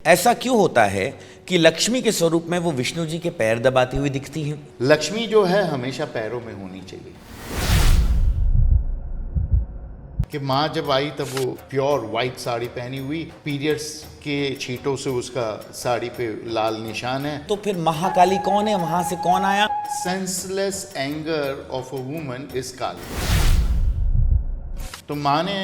ऐसा क्यों होता है कि लक्ष्मी के स्वरूप में वो विष्णु जी के पैर दबाती हुई दिखती हैं? लक्ष्मी जो है हमेशा पैरों में होनी चाहिए। कि माँ जब आई तब वो प्योर वाइट साड़ी पहनी हुई, पीरियड्स के छींटों से उसका साड़ी पे लाल निशान है। तो फिर महाकाली कौन है, वहां से कौन आया? Senseless anger of a woman is Kali. तो माँ ने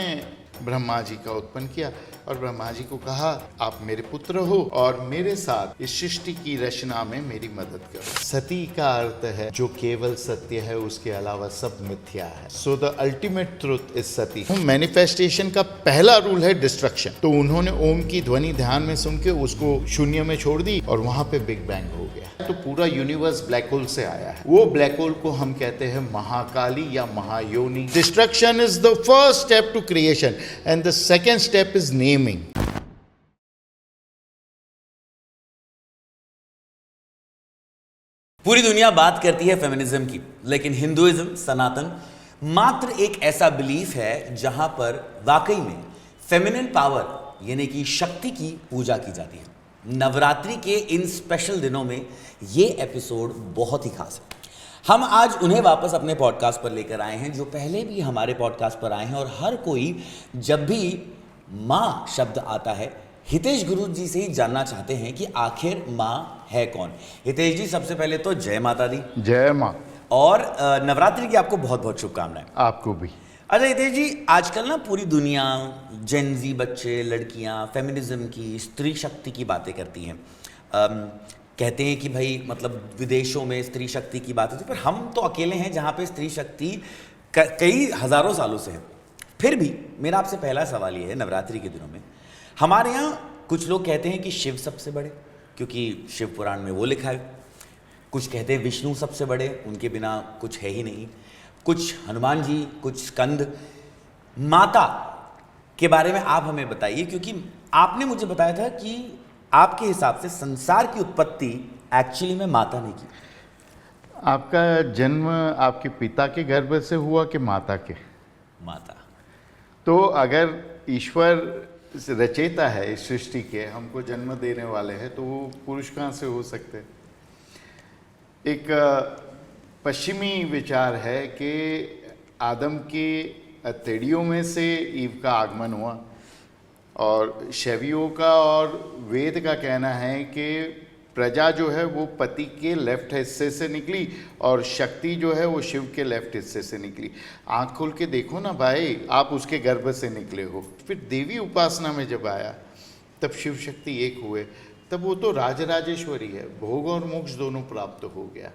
ब्रह्मा जी का उत्पन्न किया और ब्रह्मा जी को कहा आप मेरे पुत्र हो और मेरे साथ इस सृष्टि की रचना में मेरी मदद करो। सती का अर्थ है जो केवल सत्य है, उसके अलावा सब मिथ्या है। So the ultimate truth is Sati. Manifestation का पहला रूल है डिस्ट्रक्शन। तो उन्होंने ओम की ध्वनि ध्यान में सुन के उसको शून्य में छोड़ दी और वहां पे बिग बैंग हो गया। तो पूरा यूनिवर्स ब्लैक होल से आया है। वो ब्लैक होल को हम कहते हैं महाकाली या महायोनि। Destruction is the first step to creation and the second step is naming. पूरी दुनिया बात करती है फेमिनिज्म की, लेकिन हिंदुइज्म सनातन मात्र एक ऐसा बिलीफ है जहां पर वाकई में फेमिनिन पावर यानी कि शक्ति की पूजा की जाती है। नवरात्रि के इन स्पेशल दिनों में ये एपिसोड बहुत ही खास है। हम आज उन्हें वापस अपने पॉडकास्ट पर लेकर आए हैं जो पहले भी हमारे पॉडकास्ट पर आए हैं, और हर कोई जब भी माँ शब्द आता है हितेश गुरु जी से ही जानना चाहते हैं कि आखिर माँ है कौन। हितेश जी, सबसे पहले तो जय माता दी। जय माँ। और नवरात्रि की आपको बहुत बहुत शुभकामनाएं। आपको भी। अच्छा हितेश जी, आजकल ना पूरी दुनिया, जेनजी बच्चे, लड़कियां फेमिनिज्म की, स्त्री शक्ति की बातें करती हैं। कहते हैं कि भाई मतलब विदेशों में स्त्री शक्ति की बात होती है, पर हम तो अकेले हैं जहाँ पे स्त्री शक्ति कई हज़ारों सालों से है। फिर भी मेरा आपसे पहला सवाल ये है, नवरात्रि के दिनों में हमारे यहाँ कुछ लोग कहते हैं कि शिव सबसे बड़े, क्योंकि शिव पुराण में वो लिखा है। कुछ कहते हैं विष्णु सबसे बड़े, उनके बिना कुछ है ही नहीं। कुछ हनुमान जी, कुछ स्कंद। माता के बारे में आप हमें बताइए, क्योंकि आपने मुझे बताया था कि आपके हिसाब से संसार की उत्पत्ति एक्चुअली में माता ने की। आपका जन्म आपके पिता के गर्भ से हुआ कि माता के? माता। तो अगर ईश्वर रचेता है इस सृष्टि के, हमको जन्म देने वाले हैं, तो वो पुरुष कहाँ से हो सकते? एक पश्चिमी विचार है कि आदम की हथेलियों में से ईव का आगमन हुआ, और शैवियों का और वेद का कहना है कि प्रजा जो है वो पति के लेफ्ट हिस्से से निकली और शक्ति जो है वो शिव के लेफ्ट हिस्से से निकली। आँख खोल के देखो ना भाई, आप उसके गर्भ से निकले हो। फिर देवी उपासना में जब आया तब शिव शक्ति एक हुए, तब वो तो राजराजेश्वरी है, भोग और मोक्ष दोनों प्राप्त हो गया।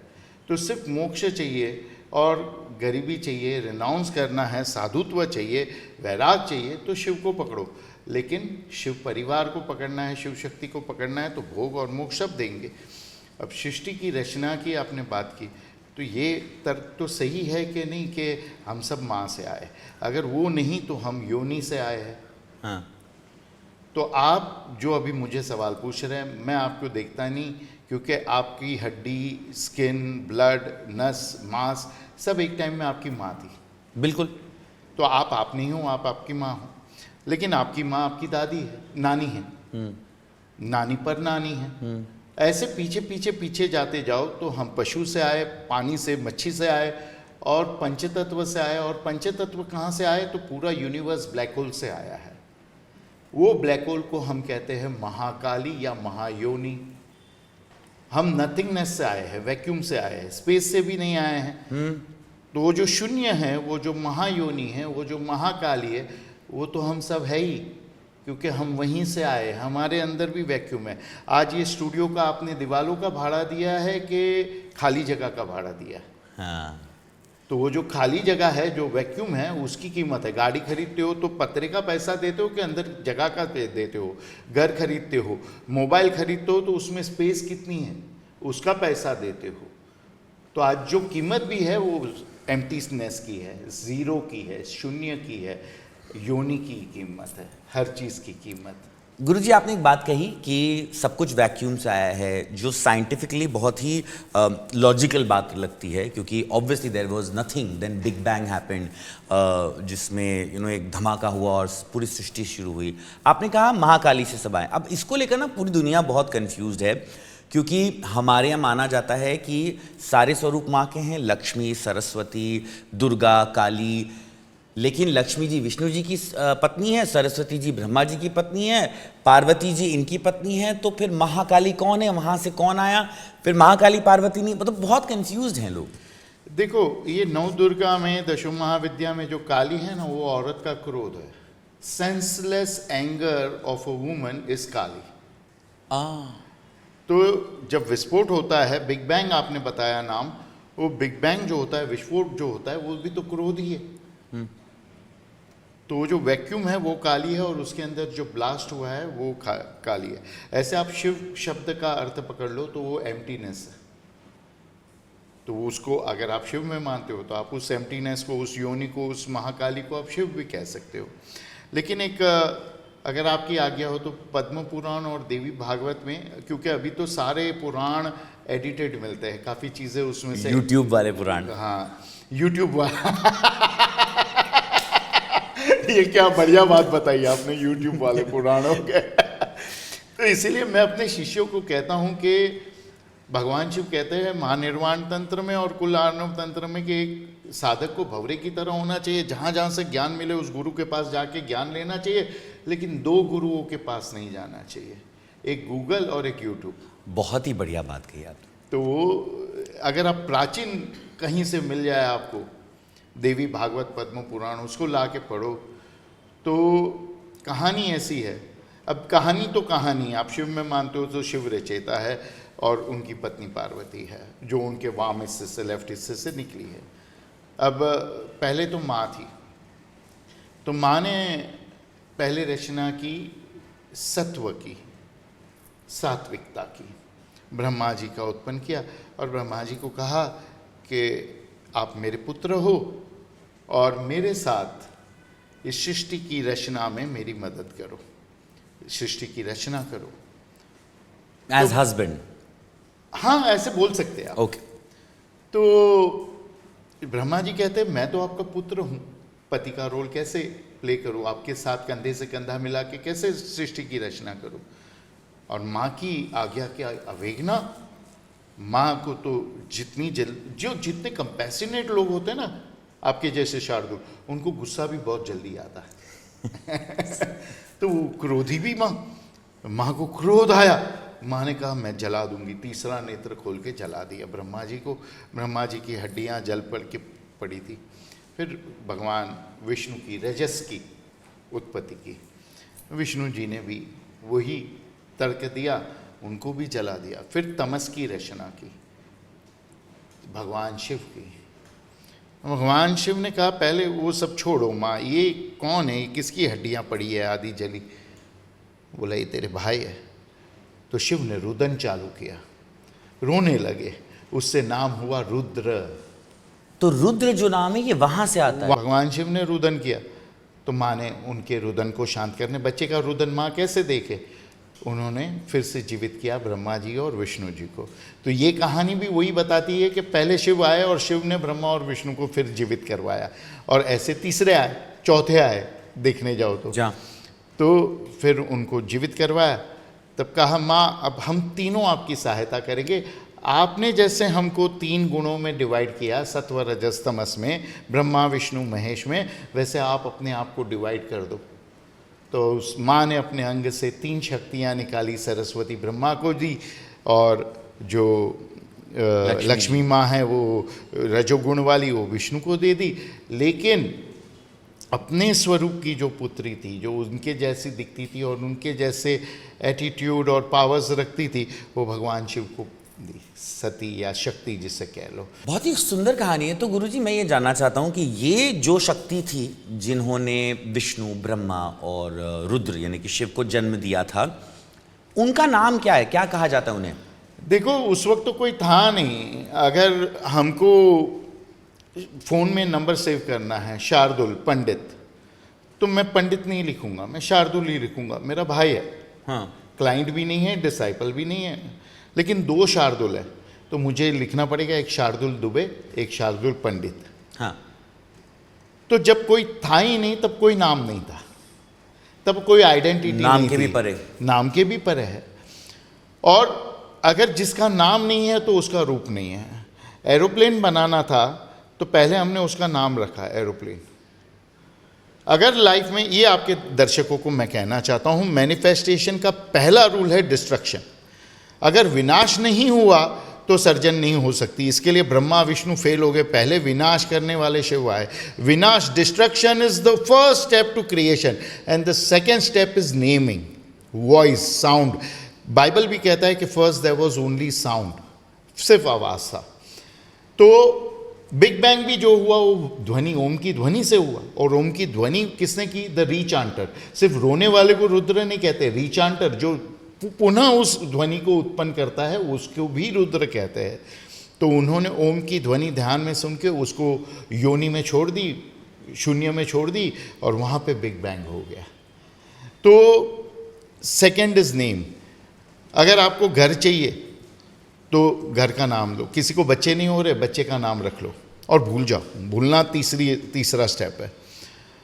तो सिर्फ मोक्ष चाहिए और गरीबी चाहिए, रिनाउंस करना है, साधुत्व चाहिए, वैराग चाहिए, तो शिव को पकड़ो। लेकिन शिव परिवार को पकड़ना है, शिव शक्ति को पकड़ना है, तो भोग और मोक्ष सब देंगे। अब सृष्टि की रचना की आपने बात की, तो ये तर्क तो सही है कि नहीं कि हम सब माँ से आए? अगर वो नहीं तो हम योनि से आए हैं। हाँ। तो आप जो अभी मुझे सवाल पूछ रहे हैं, मैं आपको देखता नहीं, क्योंकि आपकी हड्डी, स्किन, ब्लड, नस, मांस सब एक टाइम में आपकी माँ थी। बिल्कुल। तो आप नहीं हो, आप आपकी माँ हो। लेकिन आपकी माँ आपकी दादी है, नानी है, नानी पर नानी है। ऐसे पीछे पीछे पीछे जाते जाओ तो हम पशु से आए, पानी से, मच्छी से आए, और पंचतत्व से आए। और पंचतत्व कहाँ से आए? तो पूरा यूनिवर्स ब्लैक होल से आया है। वो ब्लैक होल को हम कहते हैं महाकाली या महायोनि। हम नथिंगनेस से आए हैं, वैक्यूम से आए हैं, स्पेस से भी नहीं आए हैं। तो वो जो शून्य है, वो जो महायोनि है, वो जो महाकाली है, वो तो हम सब है ही, क्योंकि हम वहीं से आए। हमारे अंदर भी वैक्यूम है। आज ये स्टूडियो का आपने दीवारों का भाड़ा दिया है कि खाली जगह का भाड़ा दिया है? हाँ। तो वो जो खाली जगह है, जो वैक्यूम है, उसकी कीमत है। गाड़ी खरीदते हो तो पत्रे का पैसा देते हो कि अंदर जगह का देते हो? घर खरीदते हो, मोबाइल खरीदते हो तो उसमें स्पेस कितनी है, उसका पैसा देते हो। तो आज जो कीमत भी है वो एम्प्टीनेस की है, ज़ीरो की है, शून्य की है, योनि की कीमत है, हर चीज़ की कीमत। गुरुजी आपने एक बात कही कि सब कुछ वैक्यूम से आया है, जो साइंटिफिकली बहुत ही लॉजिकल बात लगती है, क्योंकि obviously there was nothing, then big bang happened, जिसमें एक धमाका हुआ और पूरी सृष्टि शुरू हुई। आपने कहा महाकाली से सब आए। अब इसको लेकर ना पूरी दुनिया बहुत कंफ्यूज्ड है, क्योंकि हमारे यहाँ माना जाता है कि सारे स्वरूप माँ के हैं, लक्ष्मी, सरस्वती, दुर्गा, काली, लेकिन लक्ष्मी जी विष्णु जी की पत्नी है, सरस्वती जी ब्रह्मा जी की पत्नी है, पार्वती जी इनकी पत्नी है, तो फिर महाकाली कौन है, वहाँ से कौन आया, फिर महाकाली पार्वती नहीं, मतलब बहुत कंफ्यूज्ड हैं लोग। देखो, ये नौ दुर्गा में, दशो महाविद्या में जो काली है ना, वो औरत का क्रोध है। Senseless anger of a woman is Kali. तो जब विस्फोट होता है, बिग बैंग आपने बताया नाम, वो बिग बैंग जो होता है, विस्फोट जो होता है, वो भी तो क्रोध ही है। तो जो वैक्यूम है वो काली है, और उसके अंदर जो ब्लास्ट हुआ है वो काली है। ऐसे आप शिव शब्द का अर्थ पकड़ लो तो वो एम्प्टीनेस है। तो उसको अगर आप शिव में मानते हो तो आप उस एम्प्टीनेस को, उस योनि को, उस महाकाली को आप शिव भी कह सकते हो। लेकिन एक अगर आपकी आज्ञा हो तो पद्म पुराण और देवी भागवत में, क्योंकि अभी तो सारे पुराण एडिटेड मिलते हैं, काफ़ी चीज़ें उसमें से, यूट्यूब वाले पुराण। हाँ, यूट्यूब वाला ये क्या बढ़िया बात बताई आपने, यूट्यूब वाले पुराणों के। तो इसीलिए मैं अपने शिष्यों को कहता हूँ कि भगवान शिव कहते हैं महानिर्वाण तंत्र में और कुल आर्णव तंत्र में कि एक साधक को भंवरे की तरह होना चाहिए, जहाँ जहाँ से ज्ञान मिले उस गुरु के पास जाके ज्ञान लेना चाहिए, लेकिन दो गुरुओं के पास नहीं जाना चाहिए, एक गूगल और एक यूट्यूब। बहुत ही बढ़िया बात कही आपने। तो वो अगर आप प्राचीन कहीं से मिल जाए आपको, देवी भागवत पद्म पुराण, उसको ला के पढ़ो, तो कहानी ऐसी है। अब कहानी तो कहानी, आप शिव में मानते हो तो शिव रचयिता है और उनकी पत्नी पार्वती है, जो उनके वाम हिस्से से, लेफ्ट हिस्से से निकली है। अब पहले तो माँ थी, तो माँ ने पहले रचना की सत्व की, सात्विकता की, ब्रह्मा जी का उत्पन्न किया और ब्रह्मा जी को कहा कि आप मेरे पुत्र हो और मेरे साथ इस सृष्टि की रचना में मेरी मदद करो, सृष्टि की रचना करो। एज हस्बैंड, हाँ ऐसे बोल सकते हैं आप। ओके। तो ब्रह्मा जी कहते हैं मैं तो आपका पुत्र हूँ, पति का रोल कैसे प्ले करूँ, आपके साथ कंधे से कंधा मिला के कैसे सृष्टि की रचना करूँ। और माँ की आज्ञा की अवहेलना, माँ को तो जितने कंपैशनेट लोग होते हैं ना, आपके जैसे शार्दुल, उनको गुस्सा भी बहुत जल्दी आता है। तो वो क्रोधी भी माँ को क्रोध आया, माँ ने कहा मैं जला दूंगी, तीसरा नेत्र खोल के जला दिया ब्रह्मा जी को। ब्रह्मा जी की हड्डियाँ जल पड़ के पड़ी थी। फिर भगवान विष्णु की रजस की उत्पत्ति की, विष्णु जी ने भी वही तर्क दिया, उनको भी जला दिया। फिर तमस की रचना की भगवान शिव की। भगवान शिव ने कहा पहले वो सब छोड़ो माँ, ये कौन है, किसकी हड्डियाँ पड़ी है आदि जली। बोला ये तेरे भाई है। तो शिव ने रुदन चालू किया, रोने लगे, उससे नाम हुआ रुद्र। तो रुद्र जो नाम है ये वहां से आता है। भगवान शिव ने रुदन किया तो माँ ने उनके रुदन को शांत करने, बच्चे का रुदन माँ कैसे देखे, उन्होंने फिर से जीवित किया ब्रह्मा जी और विष्णु जी को। तो ये कहानी भी वही बताती है कि पहले शिव आए और शिव ने ब्रह्मा और विष्णु को फिर जीवित करवाया, और ऐसे तीसरे आए, चौथे आए, देखने जाओ तो फिर उनको जीवित करवाया। तब कहा माँ अब हम तीनों आपकी सहायता करेंगे, आपने जैसे हमको 3 गुणों में डिवाइड किया, सत्व रजस तमस में, ब्रह्मा विष्णु महेश में, वैसे आप अपने आप को डिवाइड कर दो। तो उस माँ ने अपने अंग से 3 शक्तियाँ निकाली, सरस्वती ब्रह्मा को दी और जो लक्ष्मी माँ है वो रजोगुण वाली, वो विष्णु को दे दी। लेकिन अपने स्वरूप की जो पुत्री थी, जो उनके जैसी दिखती थी और उनके जैसे एटीट्यूड और पावर्स रखती थी, वो भगवान शिव को दी, सती या शक्ति जिसे कह लो। बहुत ही सुंदर कहानी है। तो गुरुजी मैं ये जानना चाहता हूँ कि ये जो शक्ति थी जिन्होंने विष्णु, ब्रह्मा और रुद्र यानी कि शिव को जन्म दिया था, उनका नाम क्या है, क्या कहा जाता है उन्हें? देखो उस वक्त तो कोई था नहीं। अगर हमको फ़ोन में नंबर सेव करना है शार्दुल पंडित, तो मैं पंडित नहीं लिखूंगा, मैं शार्दुल ही लिखूंगा, मेरा भाई है। हाँ। क्लाइंट भी नहीं है, डिसाइपल भी नहीं है, लेकिन 2 शार्दुल है, तो मुझे लिखना पड़ेगा एक शार्दुल दुबे, एक शार्दुल पंडित। हाँ। तो जब कोई था ही नहीं तब कोई नाम नहीं था, तब कोई आइडेंटिटी नहीं नाम के थी। भी परे। नाम के भी परे है। और अगर जिसका नाम नहीं है तो उसका रूप नहीं है। एरोप्लेन बनाना था तो पहले हमने उसका नाम रखा एरोप्लेन। अगर लाइफ में, ये आपके दर्शकों को मैं कहना चाहता हूं, मैनिफेस्टेशन का पहला रूल है डिस्ट्रक्शन। अगर विनाश नहीं हुआ तो सर्जन नहीं हो सकती। इसके लिए ब्रह्मा विष्णु फेल हो गए, पहले विनाश करने वाले शिव आए। विनाश, destruction is the first step to creation and the second step is naming, voice, sound. Bible भी कहता है कि first there was only sound, सिर्फ आवाज था। तो बिग बैंग भी जो हुआ वो ध्वनि, ओम की ध्वनि से हुआ। और ओम की ध्वनि किसने की? द रीचांटर। सिर्फ रोने वाले को रुद्र नहीं कहते, रीचांटर जो पुनः उस ध्वनि को उत्पन्न करता है उसको भी रुद्र कहते हैं। तो उन्होंने ओम की ध्वनि ध्यान में सुन के उसको योनि में छोड़ दी, शून्य में छोड़ दी, और वहाँ पे बिग बैंग हो गया। तो सेकंड इज नेम। अगर आपको घर चाहिए तो घर का नाम लो। किसी को बच्चे नहीं हो रहे, बच्चे का नाम रख लो और भूल जाओ। भूलना तीसरा स्टेप है।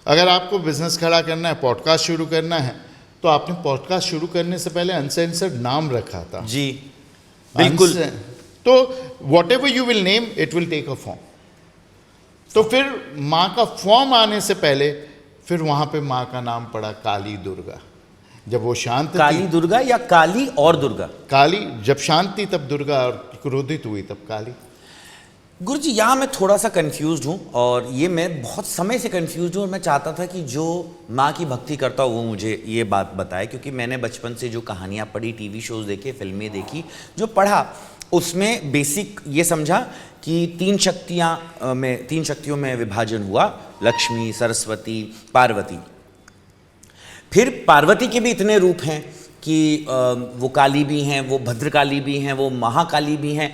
अगर आपको बिजनेस खड़ा करना है, पॉडकास्ट शुरू करना है, तो आपने पॉडकास्ट शुरू करने से पहले अनसेंसर्ड नाम रखा था। जी बिल्कुल। तो whatever you will name it will take a form. तो फिर माँ का फॉर्म आने से पहले फिर वहाँ पे माँ का नाम पड़ा काली दुर्गा। जब वो शांत थी, काली दुर्गा या काली और दुर्गा? काली जब शांत थी तब दुर्गा, और क्रोधित हुई तब काली। गुरुजी यहाँ मैं थोड़ा सा कंफ्यूज हूँ, और ये मैं बहुत समय से कंफ्यूज हूँ, और मैं चाहता था कि जो माँ की भक्ति करता हो वो मुझे ये बात बताए, क्योंकि मैंने बचपन से जो कहानियाँ पढ़ी, टीवी शोज़ देखे, फिल्में देखी, जो पढ़ा, उसमें बेसिक ये समझा कि 3 शक्तियों में विभाजन हुआ, लक्ष्मी, सरस्वती, पार्वती। फिर पार्वती के भी इतने रूप हैं कि वो काली भी हैं, वो भद्रकाली भी हैं, वो महाकाली भी हैं।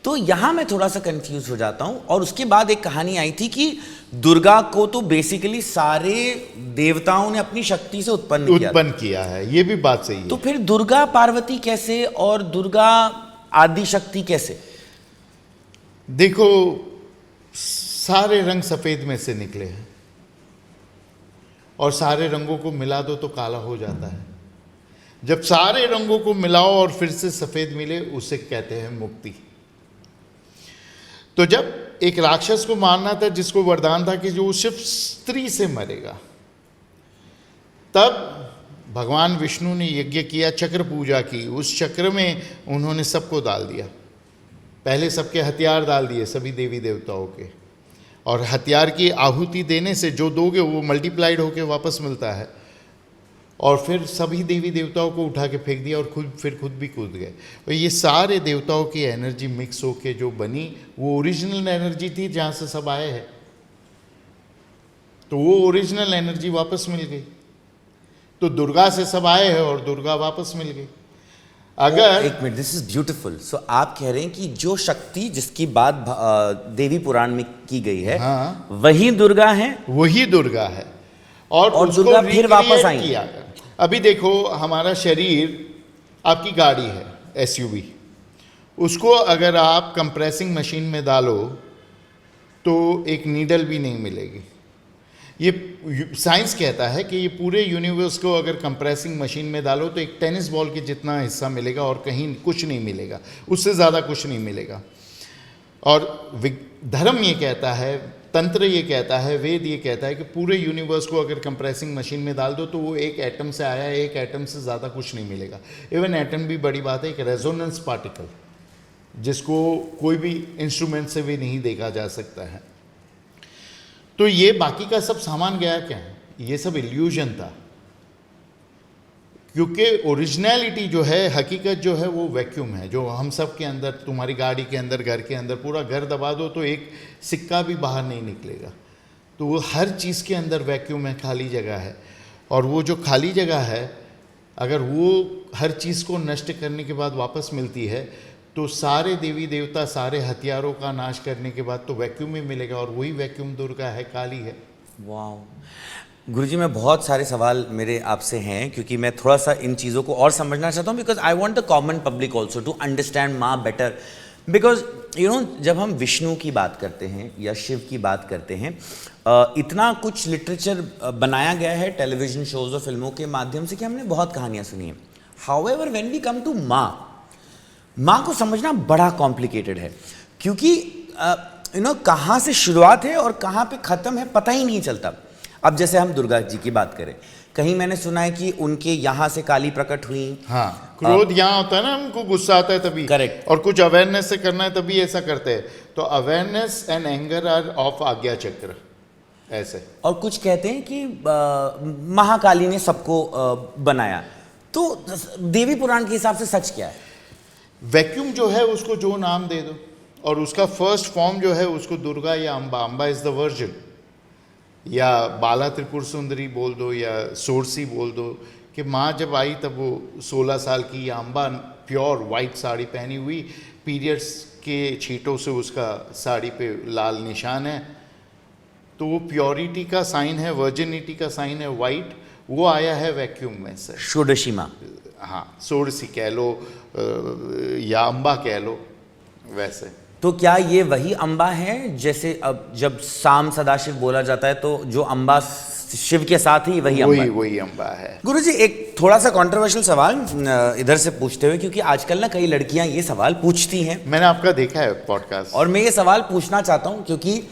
तो यहाँ मैं थोड़ा सा कंफ्यूज हो जाता हूँ। और उसके बाद एक कहानी आई थी कि दुर्गा को तो बेसिकली सारे देवताओं ने अपनी शक्ति से उत्पन्न किया है। ये भी बात सही है। तो फिर दुर्गा पार्वती कैसे, और दुर्गा आदि शक्ति कैसे? देखो, सारे रंग सफेद में से निकले हैं, और सारे रंगों को मिला दो तो काला हो जाता है। जब सारे रंगों को मिलाओ और फिर से सफेद मिले, उसे कहते हैं मुक्ति। तो जब एक राक्षस को मारना था, जिसको वरदान था कि जो सिर्फ स्त्री से मरेगा, तब भगवान विष्णु ने यज्ञ किया, चक्र पूजा की। उस चक्र में उन्होंने सबको डाल दिया। पहले सबके हथियार डाल दिए, सभी देवी देवताओं के, और हथियार की आहुति देने से जो दोगे वो मल्टीप्लाइड होके वापस मिलता है। और फिर सभी देवी देवताओं को उठा के फेंक दिया, और खुद भी कूद गए। और ये सारे देवताओं की एनर्जी मिक्स होके जो बनी, वो ओरिजिनल एनर्जी थी जहाँ से सब आए हैं। तो वो ओरिजिनल एनर्जी वापस मिल गई। तो दुर्गा से सब आए हैं और दुर्गा वापस मिल गई। अगर एक मिनट, दिस इज ब्यूटीफुल। सो आप कह रहे हैं कि जो शक्ति जिसकी बात देवी पुराण में की गई है, हाँ, वही दुर्गा है, वही दुर्गा है। और उसको दुर्गा फिर वापस आई किया। अभी देखो, हमारा शरीर आपकी गाड़ी है, एसयूवी। उसको अगर आप कंप्रेसिंग मशीन में डालो तो एक नीडल भी नहीं मिलेगी। ये साइंस कहता है कि ये पूरे यूनिवर्स को अगर कंप्रेसिंग मशीन में डालो तो एक टेनिस बॉल के जितना हिस्सा मिलेगा, और कहीं कुछ नहीं मिलेगा, उससे ज़्यादा कुछ नहीं मिलेगा। और धर्म ये कहता है, तंत्र ये कहता है, वेद ये कहता है कि पूरे यूनिवर्स को अगर कंप्रेसिंग मशीन में डाल दो तो वो एक एटम से आया है, एक एटम से ज़्यादा कुछ नहीं मिलेगा। इवन एटम भी बड़ी बात है, एक रेजोनेंस पार्टिकल, जिसको कोई भी इंस्ट्रूमेंट से भी नहीं देखा जा सकता है। तो ये बाकी का सब सामान गया क्या है? ये सब इल्यूजन था, क्योंकि ओरिजिनलिटी जो है, हकीकत जो है, वो वैक्यूम है जो हम सब के अंदर, तुम्हारी गाड़ी के अंदर, घर के अंदर, पूरा घर दबा दो तो एक सिक्का भी बाहर नहीं निकलेगा। तो वो हर चीज़ के अंदर वैक्यूम है, खाली जगह है। और वो जो खाली जगह है, अगर वो हर चीज़ को नष्ट करने के बाद वापस मिलती है, तो सारे देवी देवता, सारे हथियारों का नाश करने के बाद तो वैक्यूम ही मिलेगा, और वही वैक्यूम दुर्गा है, काली है। वाओ। गुरुजी, मैं बहुत सारे सवाल मेरे आपसे हैं क्योंकि मैं थोड़ा सा इन चीज़ों को और समझना चाहता हूँ, because I want the common public also to understand Maa better. Because जब हम विष्णु की बात करते हैं या शिव की बात करते हैं, इतना कुछ लिटरेचर बनाया गया है टेलीविजन शोज और फिल्मों के माध्यम से कि हमने बहुत कहानियाँ सुनी हैं। However when we come to Maa को समझना बड़ा कॉम्प्लिकेटेड है, क्योंकि कहाँ से शुरुआत है और कहाँ पे ख़त्म है पता ही नहीं चलता। अब जैसे हम दुर्गा जी की बात करें, कहीं मैंने सुना है कि उनके यहाँ से काली प्रकट हुई। हाँ, क्रोध यहाँ होता है ना, हमको गुस्सा आता है तभी। करेक्ट। और कुछ अवेयरनेस से करना है तभी ऐसा करते हैं। तो awareness and anger are of Ajna chakra ऐसे। और कुछ कहते हैं कि महाकाली ने सबको बनाया। तो देवी पुराण के हिसाब से सच क्या है? वैक्यूम जो है उसको जो नाम दे दो, और उसका फर्स्ट फॉर्म जो है उसको दुर्गा या Amba, Amba is the virgin, या बाला त्रिपुर सुंदरी बोल दो, या सोरसी बोल दो। कि माँ जब आई तब वो 16 साल की, या अम्बा प्योर वाइट साड़ी पहनी हुई, पीरियड्स के छींटों से उसका साड़ी पे लाल निशान है, तो वो प्योरिटी का साइन है, वर्जिनिटी का साइन है वाइट। वो आया है वैक्यूम में से। षोडशी माँ, हाँ, सोरसी कह लो या अम्बा कह लो वैसे। तो क्या ये वही अम्बा है? जैसे अब जब शाम सदाशिव बोला जाता है तो जो अम्बा शिव के साथ ही वही अम्बा है? वही अम्बा है। गुरुजी, एक थोड़ा सा कंट्रोवर्शियल सवाल इधर से पूछते हुए, क्योंकि आजकल ना कई लड़कियां ये सवाल पूछती हैं। मैंने आपका देखा है पॉडकास्ट, और मैं ये सवाल पूछना चाहता हूं क्योंकि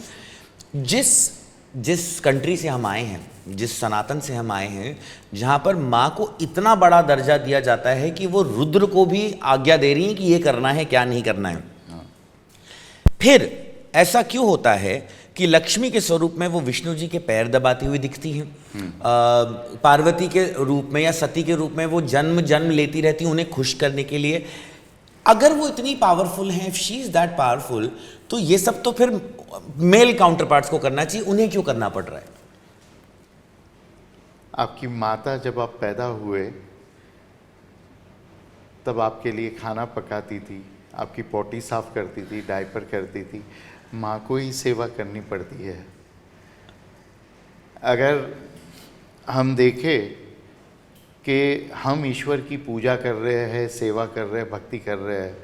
जिस कंट्री से हम आए हैं, जिस सनातन से हम आए हैं, जहां पर माँ को इतना बड़ा दर्जा दिया जाता है कि वो रुद्र को भी आज्ञा दे रही है कि ये करना है क्या नहीं करना है, फिर ऐसा क्यों होता है कि लक्ष्मी के स्वरूप में वो विष्णु जी के पैर दबाती हुई दिखती हैं, पार्वती के रूप में या सती के रूप में वो जन्म जन्म लेती रहती हैं उन्हें खुश करने के लिए? अगर वो इतनी पावरफुल हैं, if she is that powerful, तो ये सब तो फिर मेल काउंटर पार्ट्स को करना चाहिए, उन्हें क्यों करना पड़ रहा है? आपकी माता जब आप पैदा हुए तब आपके लिए खाना पकाती थी, आपकी पोटी साफ करती थी, डायपर करती थी। माँ को ही सेवा करनी पड़ती है। अगर हम देखें कि हम ईश्वर की पूजा कर रहे हैं, सेवा कर रहे हैं, भक्ति कर रहे हैं,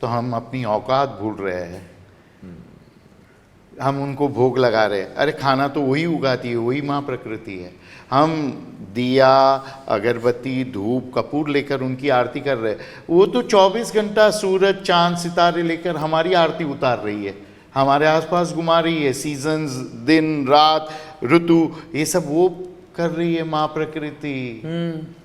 तो हम अपनी औकात भूल रहे हैं। हम उनको भोग लगा रहे हैं। अरे खाना तो वही उगाती है, वही माँ प्रकृति है। हम दिया, अगरबत्ती, धूप, कपूर लेकर उनकी आरती कर रहे हैं। वो तो 24 घंटा सूरज, चांद, सितारे लेकर हमारी आरती उतार रही है, हमारे आसपास घुमा रही है। सीजन्स, दिन, रात, ऋतु, ये सब वो कर रही है माँ प्रकृति।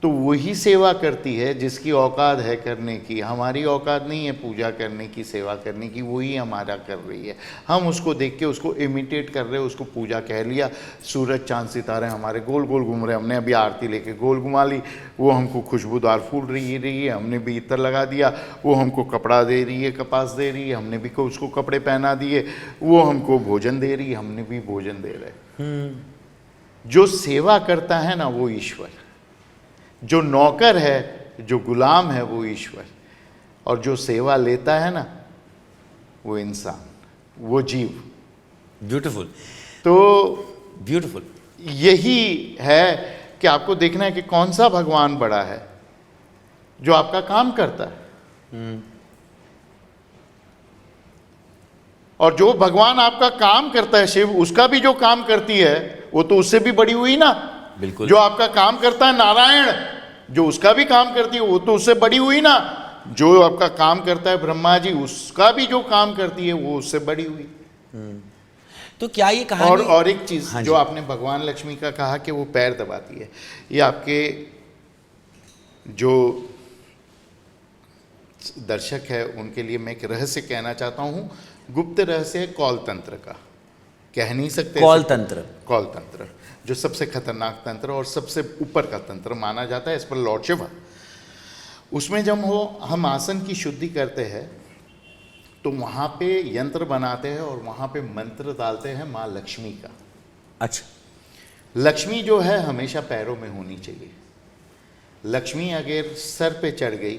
तो वही सेवा करती है जिसकी औकात है करने की। हमारी औकात नहीं है पूजा करने की, सेवा करने की, वही हमारा कर रही है। हम उसको देख के उसको इमिटेट कर रहे हैं, उसको पूजा कह लिया। सूरज, चांद, सितारे हमारे गोल गोल घूम रहे हैं, हमने अभी आरती लेके गोल घुमा ली। वो हमको खुशबूदार फूल रही है, हमने भी इत्र लगा दिया। वो हमको कपड़ा दे रही है, कपास दे रही है, हमने भी उसको कपड़े पहना दिए। वो हमको भोजन दे रही है, हमने भी भोजन दे रहे। जो सेवा करता है ना वो ईश्वर, जो नौकर है, जो गुलाम है वो ईश्वर, और जो सेवा लेता है ना वो इंसान, वो जीव। ब्यूटीफुल। तो ब्यूटीफुल। यही है कि आपको देखना है कि कौन सा भगवान बड़ा है, जो आपका काम करता है। और जो भगवान आपका काम करता है, शिव, उसका भी जो काम करती है वो तो उससे भी बड़ी हुई ना। बिल्कुल। जो आपका काम करता है नारायण, जो उसका भी काम करती है वो तो उससे बड़ी हुई ना। जो आपका काम करता है ब्रह्मा जी, उसका भी जो काम करती है वो उससे बड़ी हुई। तो क्या ये कहानी और एक चीज, हाँ जो आपने भगवान लक्ष्मी का कहा कि वो पैर दबाती है, ये आपके जो दर्शक है उनके लिए मैं एक रहस्य कहना चाहता हूँ। गुप्त रहस्य है कौल तंत्र का, कह नहीं सकते। कौल तंत्र, कौल तंत्र जो सबसे खतरनाक तंत्र और सबसे ऊपर का तंत्र माना जाता है, इस पर लॉर्ड शिवा। उसमें जब हम आसन की शुद्धि करते हैं तो वहाँ पे यंत्र बनाते हैं और वहाँ पे मंत्र डालते हैं माँ लक्ष्मी का। अच्छा। लक्ष्मी जो है हमेशा पैरों में होनी चाहिए। लक्ष्मी अगर सर पे चढ़ गई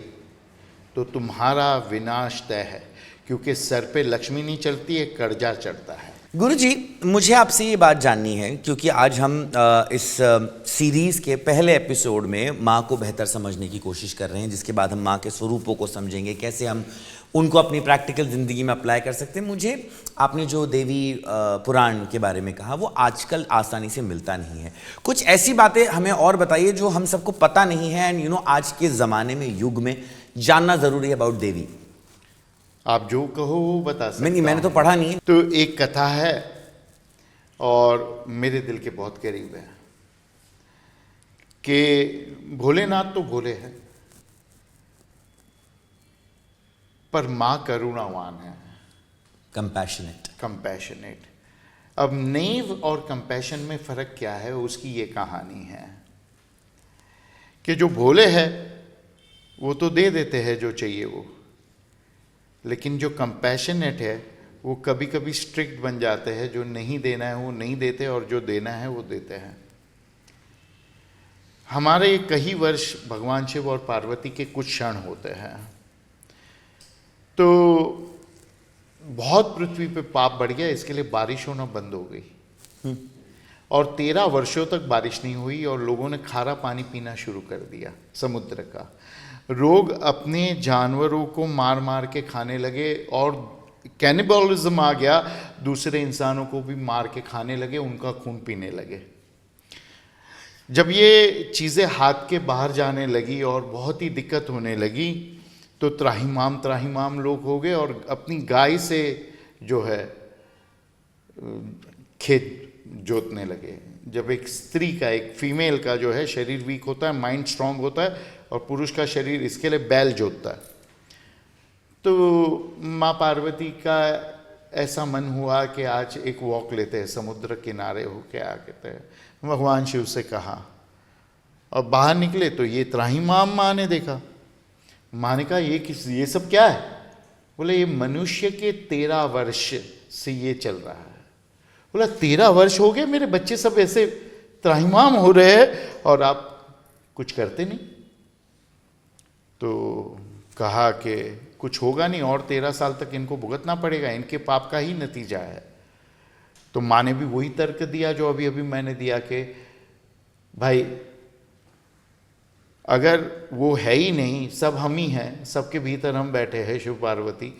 तो तुम्हारा विनाश तय है, क्योंकि सर पे लक्ष्मी नहीं चढ़ती है, कर्जा चढ़ता है। गुरुजी, मुझे आपसे ये बात जाननी है क्योंकि आज हम इस सीरीज़ के पहले एपिसोड में माँ को बेहतर समझने की कोशिश कर रहे हैं, जिसके बाद हम माँ के स्वरूपों को समझेंगे, कैसे हम उनको अपनी प्रैक्टिकल ज़िंदगी में अप्लाई कर सकते हैं। मुझे आपने जो देवी पुराण के बारे में कहा वो आजकल आसानी से मिलता नहीं है। कुछ ऐसी बातें हमें और बताइए जो हम सबको पता नहीं है एंड आज के ज़माने में, युग में जानना ज़रूरी है अबाउट देवी। आप जो कहो वो बता सकता नहीं, मैंने तो हूँ। पढ़ा नहीं है। तो एक कथा है और मेरे दिल के बहुत करीब है कि भोलेनाथ तो भोले हैं पर माँ करुणावान है, कंपैशनेट। अब नेव और कंपैशन में फर्क क्या है, उसकी ये कहानी है कि जो भोले हैं वो तो दे देते हैं जो चाहिए वो, लेकिन जो कंपैशनेट है वो कभी कभी स्ट्रिक्ट बन जाते हैं। जो नहीं देना है वो नहीं देते और जो देना है वो देते हैं। हमारे कई वर्ष भगवान शिव और पार्वती के कुछ क्षण होते हैं तो बहुत पृथ्वी पे पाप बढ़ गया, इसके लिए बारिश होना बंद हो गई और 13 वर्षों तक बारिश नहीं हुई और लोगों ने खारा पानी पीना शुरू कर दिया समुद्र का। लोग अपने जानवरों को मार मार के खाने लगे और कैनिबलिज्म आ गया, दूसरे इंसानों को भी मार के खाने लगे, उनका खून पीने लगे। जब ये चीज़ें हाथ के बाहर जाने लगी और बहुत ही दिक्कत होने लगी तो त्राहिमाम लोग हो गए और अपनी गाय से जो है खेत जोतने लगे। जब एक स्त्री का, एक फीमेल का जो है शरीर वीक होता है, माइंड स्ट्रांग होता है और पुरुष का शरीर इसके लिए बैल जोतता है। तो माँ पार्वती का ऐसा मन हुआ कि आज एक वॉक लेते हैं, समुद्र किनारे होके आ कहते हैं। भगवान शिव से कहा और बाहर निकले तो ये त्राहिमाम माँ ने देखा। माँ ने कहा ये सब क्या है? बोले ये मनुष्य के 13 वर्ष से ये चल रहा है। बोला 13 वर्ष हो गए, मेरे बच्चे सब ऐसे त्राहिमाम हो रहे हैं और आप कुछ करते नहीं। तो कहा कि कुछ होगा नहीं और 13 साल तक इनको भुगतना पड़ेगा, इनके पाप का ही नतीजा है। तो माँ ने भी वही तर्क दिया जो अभी अभी मैंने दिया कि भाई अगर वो है ही नहीं, सब हम ही हैं, सबके भीतर हम बैठे हैं शिव पार्वती,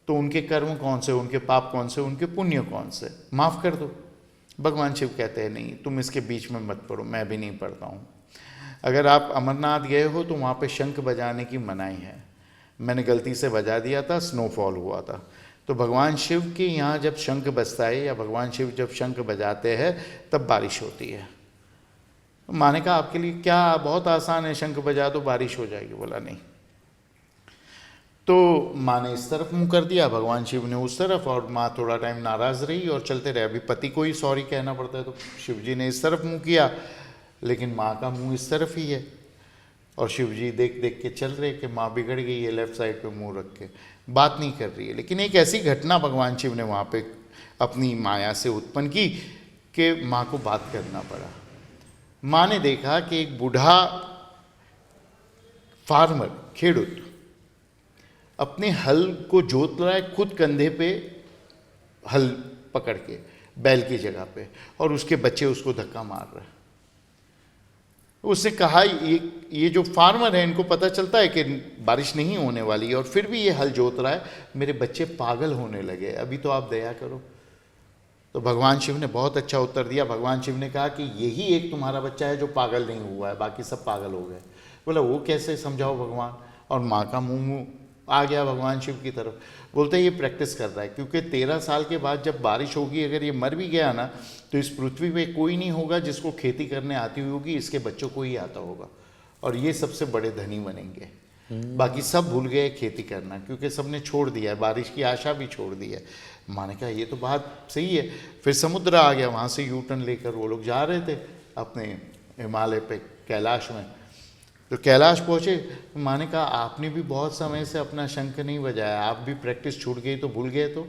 तो उनके कर्म कौन से, उनके पाप कौन से, उनके पुण्य कौन से, माफ़ कर दो। भगवान शिव कहते हैं नहीं, तुम इसके बीच में मत पड़ो, मैं भी नहीं पढ़ता हूँ। अगर आप अमरनाथ गए हो तो वहाँ पे शंख बजाने की मनाही है। मैंने गलती से बजा दिया था, स्नोफॉल हुआ था। तो भगवान शिव के यहाँ जब शंख बजता है या भगवान शिव जब शंख बजाते हैं तब बारिश होती है। माँ ने कहा आपके लिए क्या, बहुत आसान है, शंख बजा दो बारिश हो जाएगी। बोला नहीं। तो माँ ने इस तरफ मुंह कर दिया, भगवान शिव ने उस तरफ, और माँ थोड़ा टाइम नाराज़ रही और चलते रहे। अभी पति को ही सॉरी कहना पड़ता है, तो शिव जी ने इस तरफ मुंह किया लेकिन माँ का मुंह इस तरफ ही है और शिव जी देख देख के चल रहे कि माँ बिगड़ गई है, लेफ्ट साइड पे मुंह रख के बात नहीं कर रही है। लेकिन एक ऐसी घटना भगवान शिव ने वहाँ पे अपनी माया से उत्पन्न की कि माँ को बात करना पड़ा। माँ ने देखा कि एक बूढ़ा फार्मर, खेडूत, अपने हल को जोत रहा है, खुद कंधे पे हल पकड़ के बैल की जगह पे, और उसके बच्चे उसको धक्का मार रहे हैं। उसने कहा ये जो फार्मर है इनको पता चलता है कि बारिश नहीं होने वाली और फिर भी ये हल जोत रहा है, मेरे बच्चे पागल होने लगे, अभी तो आप दया करो। तो भगवान शिव ने बहुत अच्छा उत्तर दिया। भगवान शिव ने कहा कि यही एक तुम्हारा बच्चा है जो पागल नहीं हुआ है, बाकी सब पागल हो गए। बोला वो कैसे, समझाओ भगवान। और माँ का मुंह आ गया भगवान शिव की तरफ। बोलते ये प्रैक्टिस कर रहा है, क्योंकि 13 साल के बाद जब बारिश होगी, अगर ये मर भी गया ना तो इस पृथ्वी पे कोई नहीं होगा जिसको खेती करने आती होगी, इसके बच्चों को ही आता होगा और ये सबसे बड़े धनी बनेंगे। बाकी सब भूल गए खेती करना, क्योंकि सबने छोड़ दिया है, बारिश की आशा भी छोड़ दी है। माँ ने कहा ये तो बात सही है। फिर समुद्र आ गया, वहाँ से यू टर्न लेकर वो लोग जा रहे थे अपने हिमालय पे, कैलाश में। तो कैलाश पहुँचे, माँ ने कहा आपने भी बहुत समय से अपना शंख नहीं बजाया, आप भी प्रैक्टिस छूट गई तो भूल गए। तो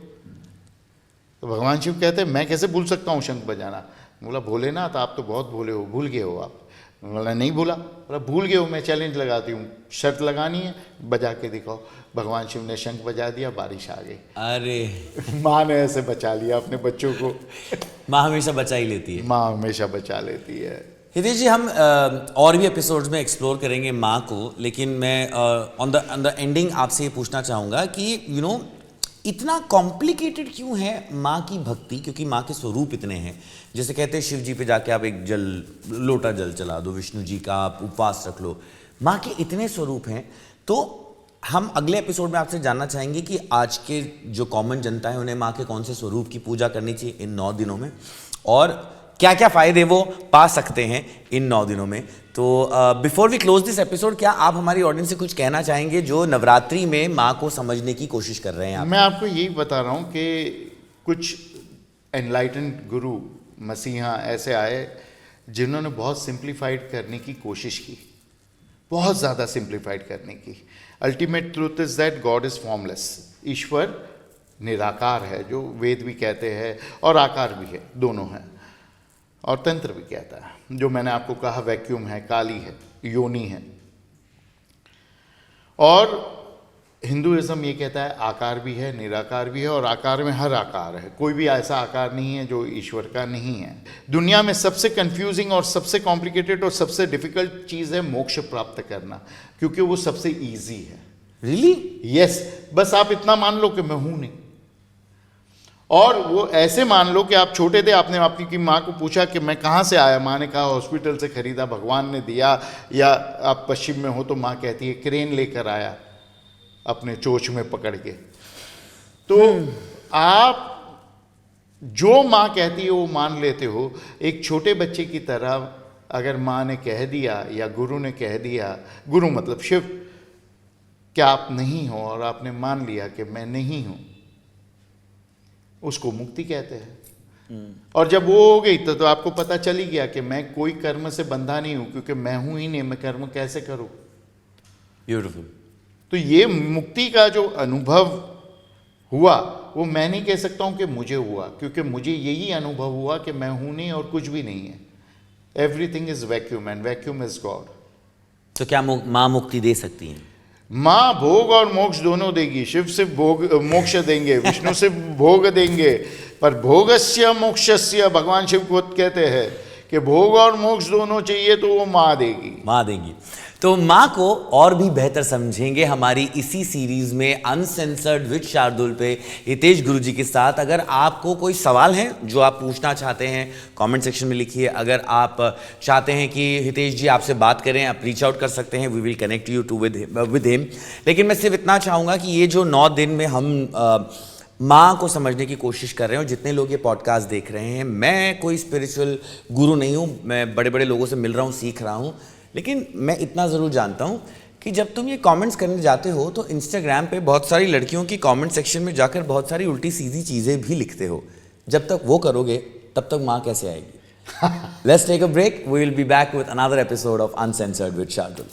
भगवान शिव कहते हैं मैं कैसे भूल सकता हूँ शंख बजाना। बोला भोलेनाथ आप तो बहुत भोले हो, भूल गए हो आप। बोला नहीं भूला। बोला भूल गए हो, मैं चैलेंज लगाती हूँ, शर्त लगानी है, बजा के दिखाओ। भगवान शिव ने शंख बजा दिया, बारिश आ गई। अरे माँ ने ऐसे बचा लिया अपने बच्चों को। माँ हमेशा बचा ही लेती है। माँ हमेशा बचा लेती है। हितेश जी, हम और भी एपिसोड्स में एक्सप्लोर करेंगे माँ को, लेकिन मैं ऑन द एंडिंग आपसे ये पूछना चाहूँगा कि इतना कॉम्प्लिकेटेड क्यों है माँ की भक्ति, क्योंकि माँ के स्वरूप इतने हैं। जैसे कहते हैं शिव जी पे जाके आप एक लोटा जल चला दो, विष्णु जी का आप उपवास रख लो, माँ के इतने स्वरूप हैं। तो हम अगले एपिसोड में आपसे जानना चाहेंगे कि आज के जो कॉमन जनता है उन्हें माँ के कौन से स्वरूप की पूजा करनी चाहिए इन 9 दिनों में, और क्या क्या फ़ायदे वो पा सकते हैं इन 9 दिनों में। तो before we close this episode, क्या आप हमारी ऑडियंस से कुछ कहना चाहेंगे जो नवरात्रि में माँ को समझने की कोशिश कर रहे हैं आप? मैं आपको यही बता रहा हूँ कि कुछ एनलाइटेंड गुरु मसीहा ऐसे आए जिन्होंने बहुत सिंप्लीफाइड करने की कोशिश की, बहुत ज़्यादा सिंप्लीफाइड करने की। Ultimate truth is that God is formless. ईश्वर निराकार है, जो वेद भी कहते हैं, और आकार भी है, दोनों हैं। और तंत्र भी कहता है, जो मैंने आपको कहा वैक्यूम है, काली है, योनि है। और हिंदुइज्म ये कहता है आकार भी है, निराकार भी है, और आकार में हर आकार है। कोई भी ऐसा आकार नहीं है जो ईश्वर का नहीं है। दुनिया में सबसे कंफ्यूजिंग और सबसे कॉम्प्लिकेटेड और सबसे डिफिकल्ट चीज़ है मोक्ष प्राप्त करना, क्योंकि वो सबसे ईजी है। रियली? यस, बस आप इतना मान लो कि मैं हूं नहीं। और वो ऐसे मान लो कि आप छोटे थे, आपने आपकी माँ को पूछा कि मैं कहाँ से आया, माँ ने कहा हॉस्पिटल से खरीदा, भगवान ने दिया। या आप पश्चिम में हो तो माँ कहती है क्रेन लेकर आया अपने चोंच में पकड़ के। तो आप जो माँ कहती है वो मान लेते हो। एक छोटे बच्चे की तरह अगर माँ ने कह दिया या गुरु ने कह दिया, गुरु मतलब शिव, कि आप नहीं हो, और आपने मान लिया कि मैं नहीं हूं, उसको मुक्ति कहते हैं। और जब वो हो गई तो आपको पता चल ही गया कि मैं कोई कर्म से बंधा नहीं हूं, क्योंकि मैं हूं ही नहीं, मैं कर्म कैसे करूं। ब्यूटीफुल। तो ये मुक्ति का जो अनुभव हुआ वो मैं नहीं कह सकता हूं कि मुझे हुआ, क्योंकि मुझे यही अनुभव हुआ कि मैं हूं नहीं और कुछ भी नहीं है। Everything is vacuum and vacuum is God. तो क्या माँ मुक्ति दे सकती हैं? माँ भोग और मोक्ष दोनों देगी। शिव से भोग मोक्ष देंगे, विष्णु से भोग देंगे, पर भोगस्य मोक्षस्य, भगवान शिव खुद कहते हैं कि भोग और मोक्ष दोनों चाहिए तो वो माँ देगी। माँ देंगी। तो माँ को और भी बेहतर समझेंगे हमारी इसी सीरीज में अनसेंसर्ड विद शार्दुल पे हितेश गुरुजी के साथ। अगर आपको कोई सवाल है जो आप पूछना चाहते हैं, कमेंट सेक्शन में लिखिए। अगर आप चाहते हैं कि हितेश जी आपसे बात करें, आप रीच आउट कर सकते हैं, we will connect you to with him. लेकिन मैं सिर्फ इतना चाहूँगा कि ये जो 9 दिन में हम माँ को समझने की कोशिश कर रहे हैं, और जितने लोग ये पॉडकास्ट देख रहे हैं, मैं कोई स्पिरिचुअल गुरु नहीं हूँ, मैं बड़े बड़े लोगों से मिल रहा हूँ, सीख रहा हूँ, लेकिन मैं इतना ज़रूर जानता हूँ कि जब तुम ये कमेंट्स करने जाते हो तो इंस्टाग्राम पे बहुत सारी लड़कियों की कमेंट सेक्शन में जाकर बहुत सारी उल्टी सीधी चीज़ें भी लिखते हो। जब तक वो करोगे तब तक माँ कैसे आएगी? Let's take a break, we will be back with another episode of Uncensored with Shardul.